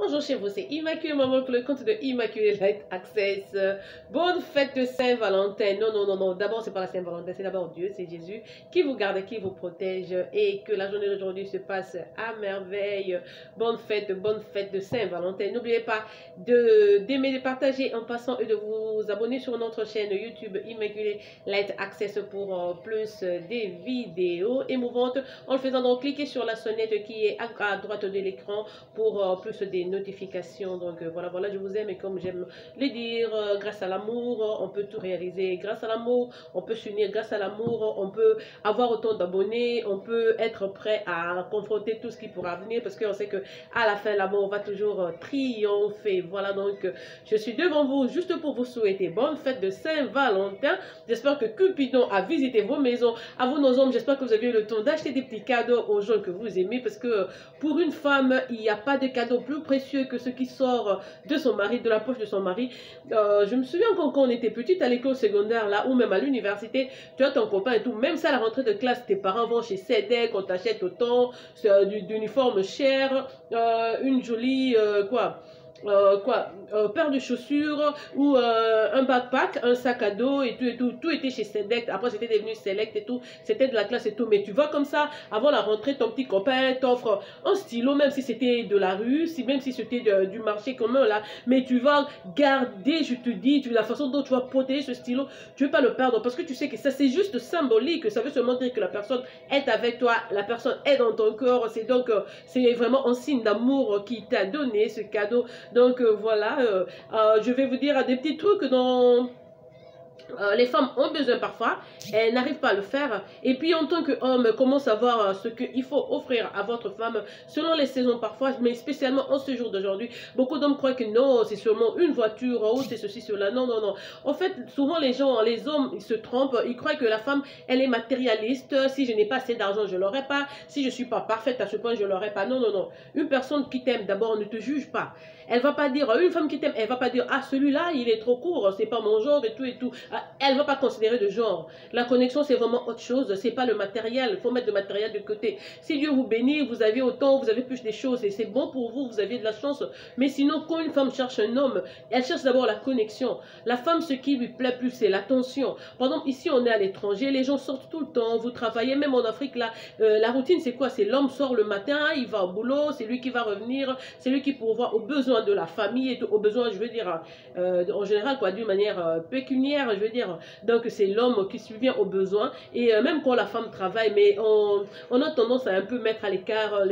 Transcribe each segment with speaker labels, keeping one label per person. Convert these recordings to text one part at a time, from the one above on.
Speaker 1: Bonjour chez vous, c'est Immaculée Maman pour le compte de Immaculée Light Access. Bonne fête de Saint-Valentin. Non. D'abord, c'est pas la Saint-Valentin, c'est d'abord Dieu, c'est Jésus qui vous garde, qui vous protège et que la journée d'aujourd'hui se passe à merveille. Bonne fête de Saint-Valentin. N'oubliez pas d'aimer, de partager en passant et de vous abonner sur notre chaîne YouTube Immaculée Light Access pour plus des vidéos émouvantes en le faisant donc cliquer sur la sonnette qui est à droite de l'écran pour plus des notifications. Donc voilà, je vous aime et comme j'aime le dire, grâce à l'amour, on peut tout réaliser. Grâce à l'amour, on peut s'unir. Grâce à l'amour, on peut avoir autant d'abonnés. On peut être prêt à confronter tout ce qui pourra venir parce qu'on sait que à la fin, l'amour va toujours triompher. Voilà, donc je suis devant vous juste pour vous souhaiter bonne fête de Saint-Valentin. J'espère que Cupidon a visité vos maisons. À vous, nos hommes, j'espère que vous avez eu le temps d'acheter des petits cadeaux aux gens que vous aimez parce que pour une femme, il n'y a pas de cadeau plus précieux que ce qui sort de son mari, de la poche de son mari. Je me souviens quand on était petite à l'école secondaire là, ou même à l'université, tu as ton copain et tout, même ça à la rentrée de classe, tes parents vont chez Cedec, on t'achète autant d'uniformes chers, une jolie paire de chaussures ou un backpack, un sac à dos et tout était chez Select. Après c'était devenu Select et tout, c'était de la classe et tout, mais tu vois comme ça, avant la rentrée, ton petit copain t'offre un stylo, même si c'était de la rue, même si c'était du marché commun là, mais tu vas garder, je te dis, la façon dont tu vas protéger ce stylo, tu veux pas le perdre parce que tu sais que ça c'est juste symbolique, ça veut seulement dire que la personne est avec toi, la personne est dans ton corps, c'est donc c'est vraiment un signe d'amour qui t'a donné ce cadeau. Donc voilà, je vais vous dire des petits trucs dont les femmes ont besoin parfois, elles n'arrivent pas à le faire. Et puis en tant qu'homme, comment savoir ce qu'il faut offrir à votre femme selon les saisons parfois, mais spécialement en ce jour d'aujourd'hui. Beaucoup d'hommes croient que non, c'est seulement une voiture, ou c'est ceci, cela. Non. En fait, souvent les hommes, ils se trompent. Ils croient que la femme, elle est matérialiste. Si je n'ai pas assez d'argent, je l'aurai pas. Si je suis pas parfaite à ce point, je l'aurai pas. Non. Une personne qui t'aime, d'abord, ne te juge pas. Elle va pas dire, une femme qui t'aime, elle va pas dire, ah, celui-là, il est trop court, c'est pas mon genre et tout. Elle va pas considérer de genre. La connexion, c'est vraiment autre chose. C'est pas le matériel. Il faut mettre le matériel de côté. Si Dieu vous bénit, vous avez autant, vous avez plus des choses et c'est bon pour vous, vous avez de la chance. Mais sinon, quand une femme cherche un homme, elle cherche d'abord la connexion. La femme, ce qui lui plaît plus, c'est l'attention. Par exemple, ici, on est à l'étranger, les gens sortent tout le temps, vous travaillez, même en Afrique, là, la routine, c'est quoi? C'est l'homme sort le matin, il va au boulot, c'est lui qui va revenir, c'est lui qui pourvoit aux besoins de la famille et tout, aux besoins, je veux dire, en général, quoi, d'une manière pécuniaire, je veux dire. Donc, c'est l'homme qui subvient aux besoins. Et même quand la femme travaille, mais on a tendance à un peu mettre à l'écart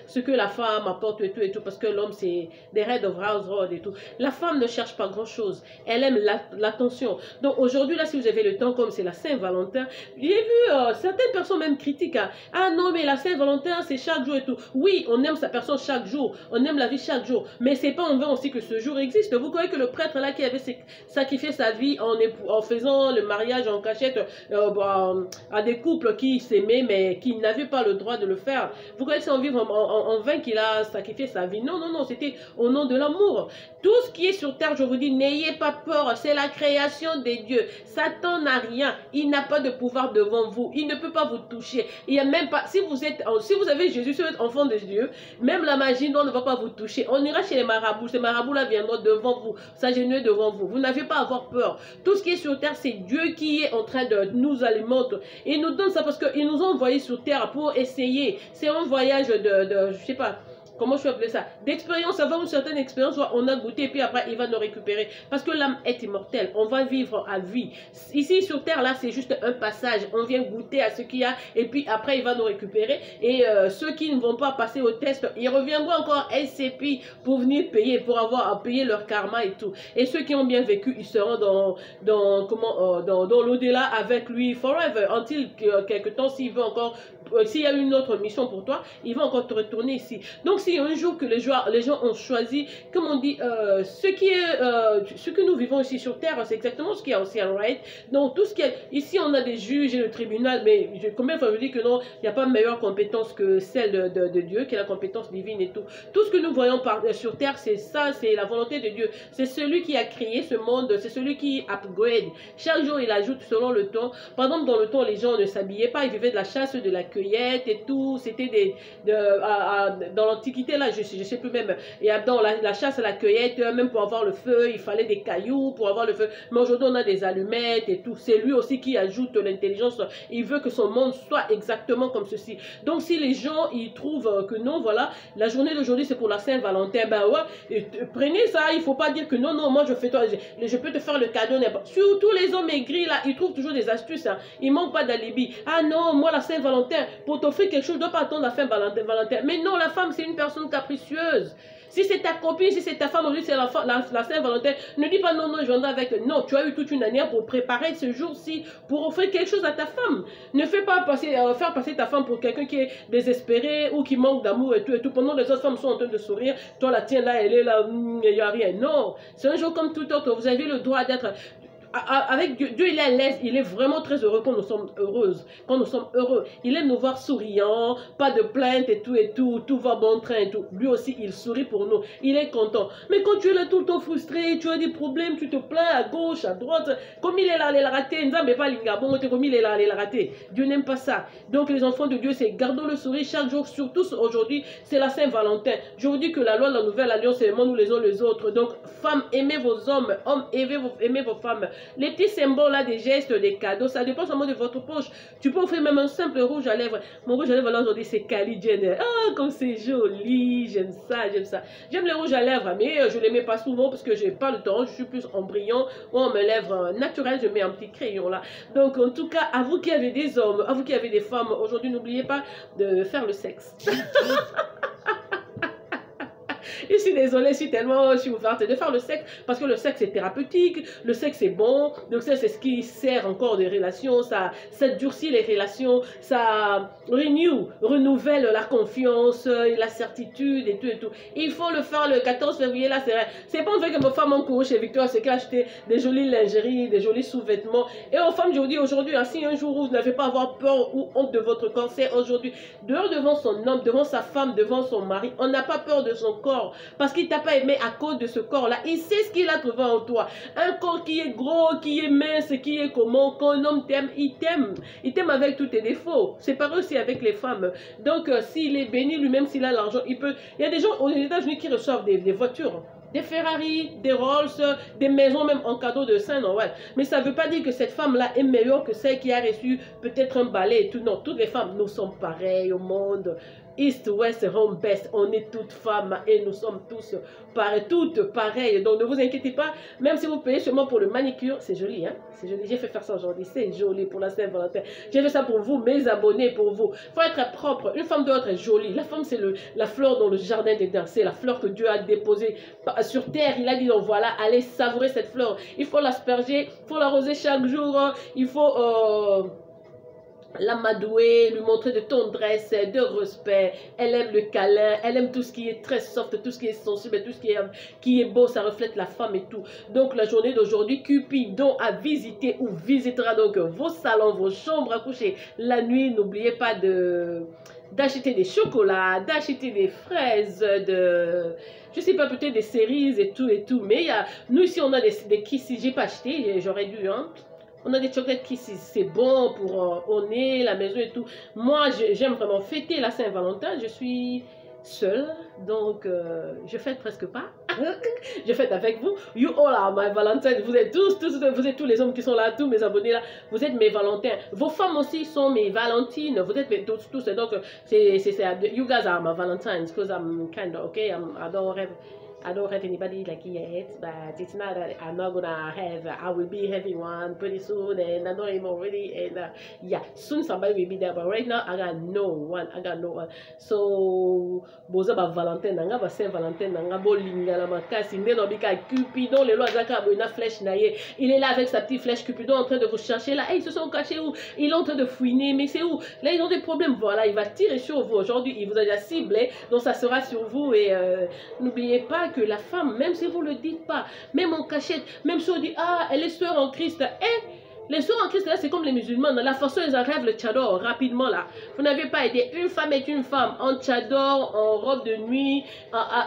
Speaker 1: ce que la femme apporte et tout, parce que l'homme, c'est des head of household et tout. La femme ne cherche pas grand-chose. Elle aime l'attention. Donc, aujourd'hui, là, si vous avez le temps, comme c'est la Saint-Valentin, j'ai vu certaines personnes même critiquent. Ah non, mais la Saint-Valentin, c'est chaque jour et tout. Oui, on aime sa personne chaque jour. On aime la vie chaque jour. Mais c'est pas en vain aussi que ce jour existe. Vous croyez que le prêtre là qui avait sacrifié sa vie en faisant le mariage en cachette à des couples qui s'aimaient mais qui n'avaient pas le droit de le faire, vous croyez que c'est en vain qu'il a sacrifié sa vie? Non, c'était au nom de l'amour. Tout ce qui est sur terre, je vous dis, n'ayez pas peur, c'est la création des dieux. Satan n'a rien, il n'a pas de pouvoir devant vous, il ne peut pas vous toucher. Il y a même pas, si vous avez Jésus, si vous êtes enfant de Dieu, même la magie ne va pas vous toucher. On ira chez les marabouts, ces marabouts-là viendront devant vous, s'agenouiller devant vous. Vous n'avez pas à avoir peur. Tout ce qui est sur terre, c'est Dieu qui est en train de nous alimenter. Il nous donne ça parce qu'ils nous ont envoyés sur terre pour essayer. C'est un voyage je sais pas, comment je peux appeler ça, d'expérience, avoir une certaine expérience, on a goûté et puis après il va nous récupérer. Parce que l'âme est immortelle, on va vivre à vie. Ici sur terre là c'est juste un passage, on vient goûter à ce qu'il y a et puis après il va nous récupérer. Et ceux qui ne vont pas passer au test, ils reviendront encore SCP pour venir payer, pour avoir à payer leur karma et tout. Et ceux qui ont bien vécu, ils seront dans l'au-delà avec lui forever, until quelque temps, s'il veut encore, s'il y a une autre mission pour toi, il va encore te retourner ici. Donc si un jour que les gens ont choisi, comme on dit, ce que nous vivons ici sur terre, c'est exactement ce qu'il y a aussi en right. Donc tout ce qui est ici, on a des juges et le tribunal, mais combien de fois je dis que non, il n'y a pas meilleure compétence que celle de Dieu, qui est la compétence divine et tout. Tout ce que nous voyons sur terre, c'est ça, c'est la volonté de Dieu. C'est celui qui a créé ce monde, c'est celui qui upgrade. Chaque jour, il ajoute selon le temps. Par exemple, dans le temps, les gens ne s'habillaient pas, ils vivaient de la chasse, de la cueillette. cueillette et tout. C'était dans l'Antiquité, là, je sais plus même. Et dans la chasse à la cueillette, même pour avoir le feu, il fallait des cailloux pour avoir le feu. Mais aujourd'hui, on a des allumettes et tout. C'est lui aussi qui ajoute l'intelligence. Il veut que son monde soit exactement comme ceci. Donc, si les gens, ils trouvent que non, voilà, la journée d'aujourd'hui, c'est pour la Saint-Valentin, ben ouais, prenez ça. Il faut pas dire que non, non, moi, je fais toi, je peux te faire le cadeau. Surtout les hommes aigris, là, ils trouvent toujours des astuces. Hein. Ils manquent pas d'alibi. Ah non, moi, la Saint-Valentin, pour t'offrir quelque chose, je dois pas attendre la Saint-Valentin. Mais non, la femme, c'est une personne capricieuse. Si c'est ta copine, si c'est ta femme, aujourd'hui c'est la Saint-Valentin, ne dis pas non, non, je viendrai avec. Non, tu as eu toute une année pour préparer ce jour-ci, pour offrir quelque chose à ta femme. Ne fais pas faire passer ta femme pour quelqu'un qui est désespéré ou qui manque d'amour et tout et tout. Pendant que les autres femmes sont en train de sourire, toi la tienne là, elle est là, il n'y a rien. Non, c'est un jour comme tout autre. Vous avez le droit d'être... Avec Dieu, Dieu il est à l'aise, il est vraiment très heureux quand nous sommes heureuses, quand nous sommes heureux. Il aime nous voir souriants, pas de plaintes et tout, tout va bon train et tout. Lui aussi, il sourit pour nous, il est content. Mais quand tu es là tout le temps frustré, tu as des problèmes, tu te plains à gauche, à droite, comme il est là, il a raté, pas l'ingabon, comme il est là, il a raté. Dieu n'aime pas ça. Donc les enfants de Dieu, c'est gardons le sourire chaque jour, surtout aujourd'hui, c'est la Saint-Valentin. Je vous dis que la loi de la nouvelle alliance, c'est vraiment nous les uns les autres. Donc, femmes, aimez vos hommes, hommes, aimez vos femmes. Les petits symboles là, des gestes, des cadeaux, ça dépend seulement de votre poche. Tu peux offrir même un simple rouge à lèvres. Mon rouge à lèvres là aujourd'hui c'est Kylie Jenner. Ah, comme c'est joli, j'aime ça, j'aime ça. J'aime les rouges à lèvres, mais je ne les mets pas souvent parce que j'ai pas le temps. Je suis plus en brillant ou en mes lèvres naturelles, je mets un petit crayon là. Donc en tout cas, à vous qui avez des hommes, à vous qui avez des femmes, aujourd'hui n'oubliez pas de faire le sexe. Je suis désolée, je suis ouverte de faire le sexe parce que le sexe est thérapeutique, le sexe est bon, le sexe c'est ce qui sert encore des relations, ça durcit les relations, ça renouvelle la confiance, la certitude et tout et tout. Il faut le faire le 14 février là, c'est pas en fait que ma femme en cours chez Victor, c'est qu'elle a acheté des jolies lingeries, des jolis sous-vêtements. Et aux femmes, je vous dis aujourd'hui, si un jour où vous n'avez pas à avoir peur ou honte de votre corps, c'est aujourd'hui, dehors devant son homme, devant sa femme, devant son mari, on n'a pas peur de son corps. Parce qu'il t'a pas aimé à cause de ce corps-là. Il sait ce qu'il a trouvé en toi. Un corps qui est gros, qui est mince, qui est comment. Quand un homme t'aime, il t'aime. Il t'aime avec tous tes défauts. C'est pareil aussi avec les femmes. Donc, s'il est béni, lui-même, s'il a l'argent, il peut... Il y a des gens aux États-Unis qui reçoivent des voitures. Des Ferrari, des Rolls, des maisons même en cadeau de Saint-Noël. Mais ça ne veut pas dire que cette femme-là est meilleure que celle qui a reçu peut-être un balai et tout. Non, toutes les femmes, nous sommes pareilles au monde. East, West, Home, Best, on est toutes femmes et nous sommes tous pareilles, toutes pareilles. Donc ne vous inquiétez pas, même si vous payez seulement pour le manicure, c'est joli, hein? C'est joli. J'ai fait faire ça aujourd'hui, c'est joli pour la Saint-Valentin. J'ai fait ça pour vous, mes abonnés, pour vous. Il faut être propre. Une femme doit être jolie. La femme, c'est la fleur dans le jardin d'Éden. C'est la fleur que Dieu a déposée sur terre. Il a dit, donc voilà, allez savourer cette fleur. Il faut l'asperger, il faut l'arroser chaque jour. Il faut... l'amadouer, lui montrer de tendresse, de respect. Elle aime le câlin, elle aime tout ce qui est très soft, tout ce qui est sensible, tout ce qui est beau, ça reflète la femme et tout. Donc la journée d'aujourd'hui, Cupidon a visité ou visitera donc vos salons, vos chambres à coucher. La nuit, n'oubliez pas d'acheter des chocolats, d'acheter des fraises, je sais pas, peut-être des cerises et tout. Mais nous ici, on a des kisses, j'ai pas acheté, j'aurais dû, hein. On a des chocolates qui c'est bon pour au nez, la maison et tout. Moi, j'aime vraiment fêter la Saint-Valentin. Je suis seule, donc je fête presque pas. Je fête avec vous. You all are my Valentine. Vous êtes vous êtes tous les hommes qui sont là, tous mes abonnés là. Vous êtes mes Valentins. Vos femmes aussi sont mes Valentines. Vous êtes tous. Donc you guys are my Valentines because I'm kind of okay. I don't have anybody like yet, but it's not that I'm not gonna have. I will be having one pretty soon, and I know him already. And yeah, soon somebody will be there. But right now, I got no one. So, boza ba Valentin, nanga ba Saint Valentin, nanga bolinga la makasi. Ndeno bika Cupidon, le loi zaka boina flèche naie. Il est là avec sa petite flèche Cupidon en train de vous chercher là. Hey, ils se sont cachés où? Il est en train de fouiner, mais c'est où? Là, ils ont des problèmes. Voilà, il va tirer sur vous aujourd'hui. Il vous a déjà ciblé, donc ça sera sur vous. Et n'oubliez pas que la femme, même si vous ne le dites pas, même en cachette, même si on dit, ah, elle est sœur en Christ, Les sœurs en Christ, là, c'est comme les musulmans. La façon ils enlèvent le tchador rapidement, là. Vous n'avez pas aidé. Une femme est une femme en tchador, en robe de nuit,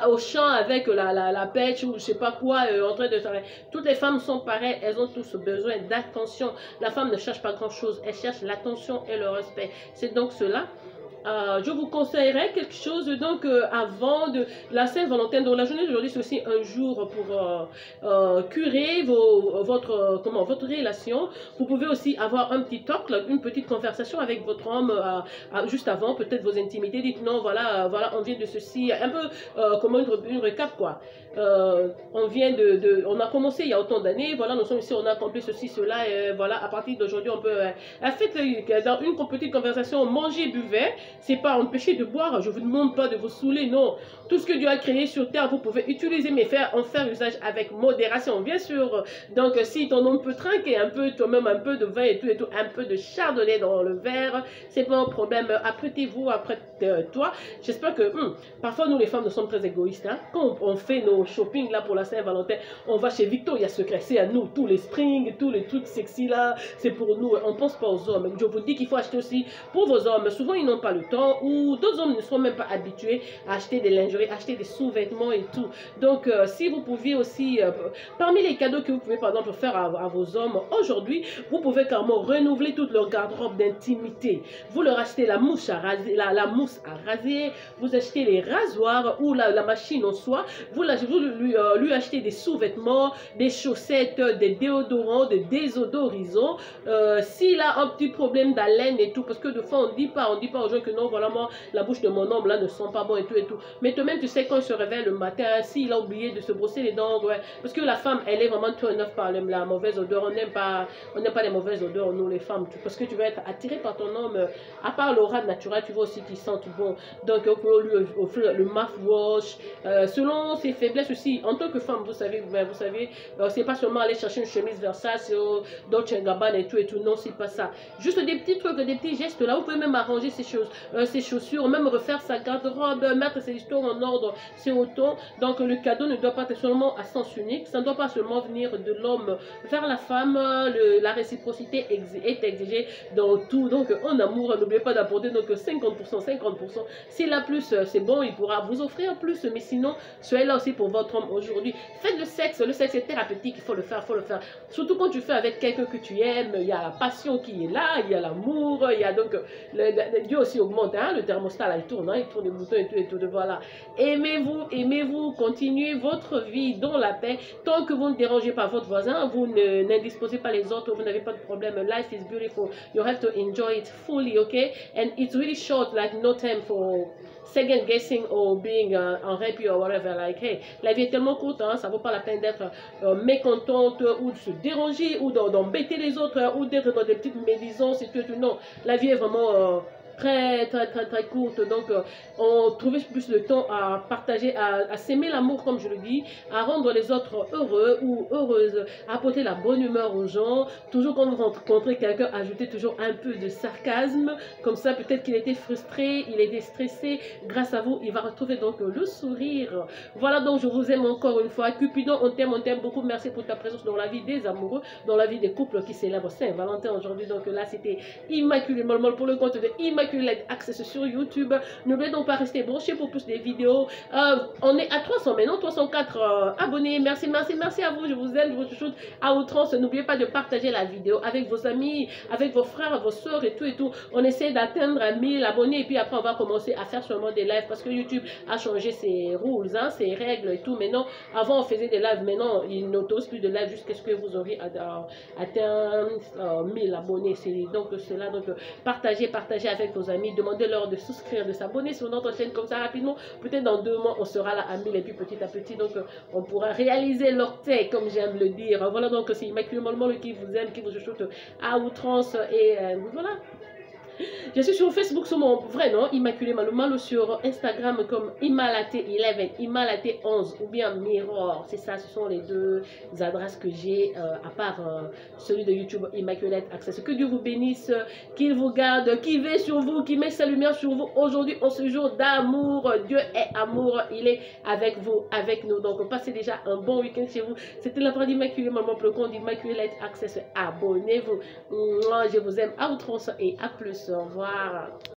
Speaker 1: au champ avec la pêche ou je sais pas quoi, en train de travailler. Toutes les femmes sont pareilles. Elles ont tous besoin d'attention. La femme ne cherche pas grand-chose. Elle cherche l'attention et le respect. C'est donc cela. Je vous conseillerais quelque chose donc avant de la Saint-Valentin. Donc la journée d'aujourd'hui c'est aussi un jour pour curer votre relation. Vous pouvez aussi avoir un petit talk, une petite conversation avec votre homme juste avant, peut-être vos intimités. Dites non, voilà, on vient de ceci, un peu comme une récap quoi. On a commencé il y a autant d'années, voilà, nous sommes ici, on a accompli ceci, cela, et voilà, à partir d'aujourd'hui, on peut, faites dans une petite conversation, manger, buvez, c'est pas empêcher de boire, je vous demande pas de vous saouler, non, tout ce que Dieu a créé sur terre, vous pouvez utiliser, mais en faire usage avec modération, bien sûr, donc si ton homme peut trinquer un peu, toi-même un peu de vin et tout, un peu de chardonnay dans le verre, c'est pas un problème, apprêtez-vous, toi, j'espère que, parfois nous les femmes, nous sommes très égoïstes, hein, quand on fait nos shopping là pour la Saint-Valentin, on va chez Victoria's Secret, c'est à nous, tous les springs, tous les trucs sexy là, c'est pour nous, on pense pas aux hommes. Je vous dis qu'il faut acheter aussi pour vos hommes, souvent ils n'ont pas le temps, ou d'autres hommes ne sont même pas habitués à acheter des lingeries, acheter des sous-vêtements et tout. Donc si vous pouviez aussi, parmi les cadeaux que vous pouvez par exemple faire à vos hommes aujourd'hui, vous pouvez carrément renouveler toute leur garde-robe d'intimité. Vous leur achetez la mousse à raser, la mousse à raser, vous achetez les rasoirs ou la machine en soie, vous lui achetez des sous-vêtements, des chaussettes, des déodorants, des désodorisants. S'il a un petit problème d'haleine et tout, parce que de fois on dit pas aux gens que non, voilà moi, la bouche de mon homme là ne sent pas bon et tout. Mais toi-même tu sais quand il se réveille le matin, s'il a oublié de se brosser les dents, ouais, parce que la femme elle est vraiment turn off par la mauvaise odeur. On n'aime pas les mauvaises odeurs nous les femmes, parce que tu vas être attiré par ton homme. À part l'aura naturelle, tu vois aussi qu'il sent tout bon. Donc on peut lui offrir le mouthwash selon ses faiblesses aussi. En tant que femme, vous savez, c'est pas seulement aller chercher une chemise Versace, Dolce & Gabbana et tout, non, c'est pas ça. Juste des petits trucs, des petits gestes là, vous pouvez même arranger ses chaussures, même refaire sa garde-robe, mettre ses histoires en ordre, c'est autant. Donc le cadeau ne doit pas être seulement à sens unique, ça ne doit pas seulement venir de l'homme vers la femme, la réciprocité est exigée dans tout. Donc en amour, n'oubliez pas d'apporter donc 50%. S'il a plus, c'est bon, il pourra vous offrir plus, mais sinon, soyez là aussi pour votre homme aujourd'hui. Faites le sexe est thérapeutique, il faut le faire. Surtout quand tu fais avec quelqu'un que tu aimes, il y a la passion qui est là, il y a l'amour, il y a donc, Dieu aussi augmente, hein, le thermostat là, il tourne les boutons et tout, voilà. Aimez-vous, continuez votre vie dans la paix, tant que vous ne dérangez pas votre voisin, vous n'indisposez pas les autres, vous n'avez pas de problème, life is beautiful, you have to enjoy it fully, okay, and it's really short, like no time for second guessing or being unhappy or whatever, like hey, la vie est tellement courte, hein, ça vaut pas la peine d'être mécontente ou de se déranger ou d'embêter les autres ou d'être dans des petites médisances et tout, non, la vie est vraiment très courte, donc on trouvait plus de temps à partager, à s'aimer l'amour comme je le dis, à rendre les autres heureux ou heureuses, à apporter la bonne humeur aux gens, toujours quand vous rencontrez quelqu'un, ajoutez toujours un peu de sarcasme, comme ça peut-être qu'il était frustré, il était stressé, grâce à vous il va retrouver donc le sourire. Voilà, donc je vous aime encore une fois, Cupidon, on t'aime beaucoup, merci pour ta présence dans la vie des amoureux, dans la vie des couples qui célèbrent Saint-Valentin aujourd'hui. Donc là c'était Immaculée Molmol pour le compte de Immaculée Access sur YouTube. N'oubliez donc pas rester branché pour plus des vidéos. On est à 300 maintenant, 304 abonnés. Merci à vous, je vous aime, je vous chouchoute à outrance. N'oubliez pas de partager la vidéo avec vos amis, avec vos frères, vos soeurs et tout. On essaie d'atteindre 1000 abonnés et puis après on va commencer à faire seulement des lives parce que YouTube a changé ses rules, hein, ses règles et tout. Maintenant, avant on faisait des lives, maintenant il n'autorise plus de live jusqu'à ce que vous aurez atteint 1000 abonnés. Donc cela, donc partagez avec vos amis, demandez-leur de souscrire, de s'abonner sur notre chaîne comme ça rapidement. Peut-être dans 2 mois on sera là à 1000 et puis petit à petit donc on pourra réaliser l'orteil comme j'aime le dire. Voilà, donc c'est Immaculée Molmol qui vous aime, qui vous chuchote à outrance et voilà. Je suis sur Facebook sur mon vrai nom, Immaculée Malou, sur Instagram comme Imalate11, Imalate11 ou bien Mirror. C'est ça, ce sont les deux adresses que j'ai, à part celui de YouTube, Immaculate Access. Que Dieu vous bénisse, qu'il vous garde, qu'il veille sur vous, qu'il mette sa lumière sur vous. Aujourd'hui, en ce jour d'amour, Dieu est amour, il est avec vous, avec nous. Donc, passez déjà un bon week-end chez vous. C'était la part d'Immaculée Maman pour le compte d'Immaculate Access. Abonnez-vous. Je vous aime à outrance et à plus. Au revoir.